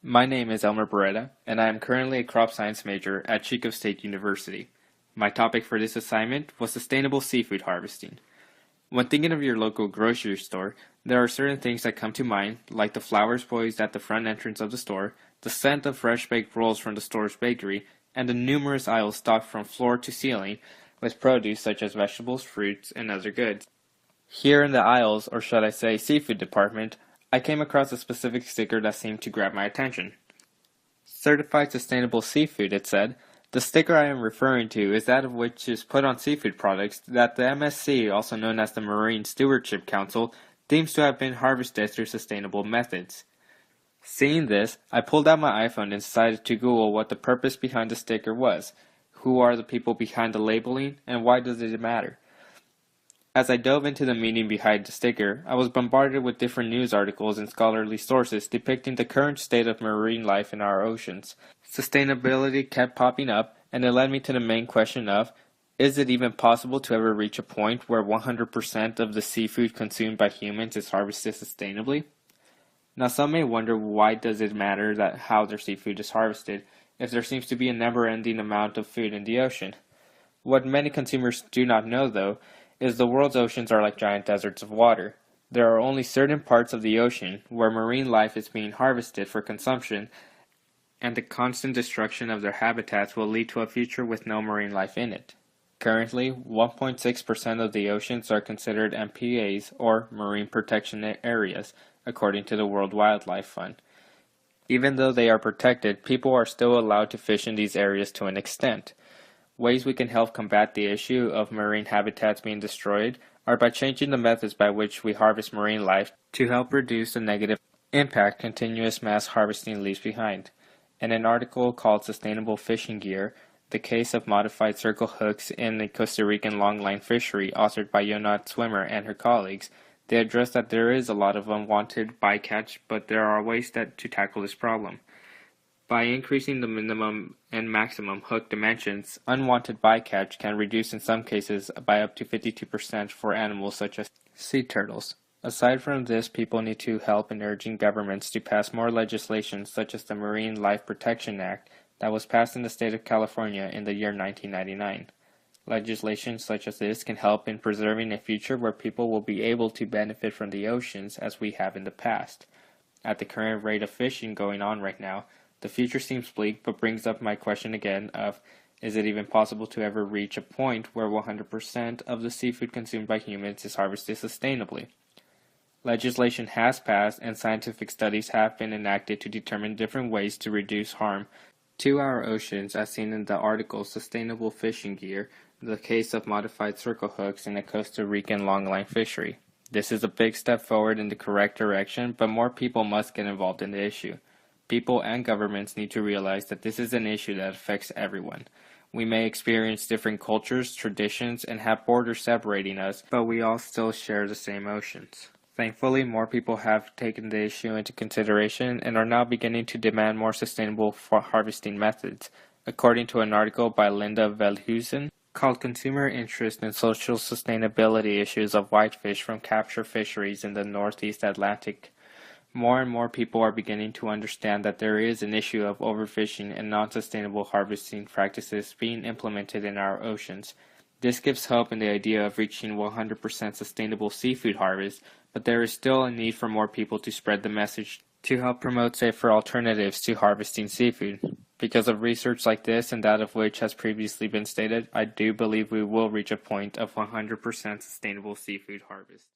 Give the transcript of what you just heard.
My name is Elmer Beretta, and I am currently a crop science major at Chico State University. My topic for this assignment was sustainable seafood harvesting. When thinking of your local grocery store, there are certain things that come to mind, like the flowers poised at the front entrance of the store, the scent of fresh baked rolls from the store's bakery, and the numerous aisles stocked from floor to ceiling with produce such as vegetables, fruits, and other goods. Here in the aisles, or should I say seafood department, I came across a specific sticker that seemed to grab my attention. Certified Sustainable Seafood, it said. The sticker I am referring to is that of which is put on seafood products that the MSC, also known as the Marine Stewardship Council, deems to have been harvested through sustainable methods. Seeing this, I pulled out my iPhone and decided to Google what the purpose behind the sticker was, who are the people behind the labeling, and why does it matter. As I dove into the meaning behind the sticker, I was bombarded with different news articles and scholarly sources depicting the current state of marine life in our oceans. Sustainability kept popping up, and it led me to the main question of, is it even possible to ever reach a point where 100% of the seafood consumed by humans is harvested sustainably? Now some may wonder, why does it matter that how their seafood is harvested if there seems to be a never-ending amount of food in the ocean? What many consumers do not know, though, is the world's oceans are like giant deserts of water. There are only certain parts of the ocean where marine life is being harvested for consumption, and the constant destruction of their habitats will lead to a future with no marine life in it. Currently, 1.6% of the oceans are considered MPAs, or Marine Protection Areas, according to the World Wildlife Fund. Even though they are protected, people are still allowed to fish in these areas to an extent. Ways we can help combat the issue of marine habitats being destroyed are by changing the methods by which we harvest marine life to help reduce the negative impact continuous mass harvesting leaves behind. In an article called Sustainable Fishing Gear, the case of modified circle hooks in the Costa Rican longline fishery, authored by Yonat Swimmer and her colleagues, they address that there is a lot of unwanted bycatch, but there are ways to tackle this problem. By increasing the minimum and maximum hook dimensions, unwanted bycatch can reduce in some cases by up to 52% for animals such as sea turtles. Aside from this, people need to help in urging governments to pass more legislation such as the Marine Life Protection Act that was passed in the state of California in the year 1999. Legislation such as this can help in preserving a future where people will be able to benefit from the oceans as we have in the past. At the current rate of fishing going on right now, the future seems bleak, but brings up my question again of, is it even possible to ever reach a point where 100% of the seafood consumed by humans is harvested sustainably? Legislation has passed and scientific studies have been enacted to determine different ways to reduce harm to our oceans, as seen in the article Sustainable Fishing Gear, the case of modified circle hooks in a Costa Rican longline fishery. This is a big step forward in the correct direction, but more people must get involved in the issue. People and governments need to realize that this is an issue that affects everyone. We may experience different cultures, traditions, and have borders separating us, but we all still share the same oceans. Thankfully, more people have taken the issue into consideration and are now beginning to demand more sustainable harvesting methods, according to an article by Linda Velhusen called Consumer Interest in Social Sustainability Issues of Whitefish from Capture Fisheries in the Northeast Atlantic. More and more people are beginning to understand that there is an issue of overfishing and non-sustainable harvesting practices being implemented in our oceans. This gives hope in the idea of reaching 100% sustainable seafood harvest, but there is still a need for more people to spread the message to help promote safer alternatives to harvesting seafood. Because of research like this and that of which has previously been stated, I do believe we will reach a point of 100% sustainable seafood harvest.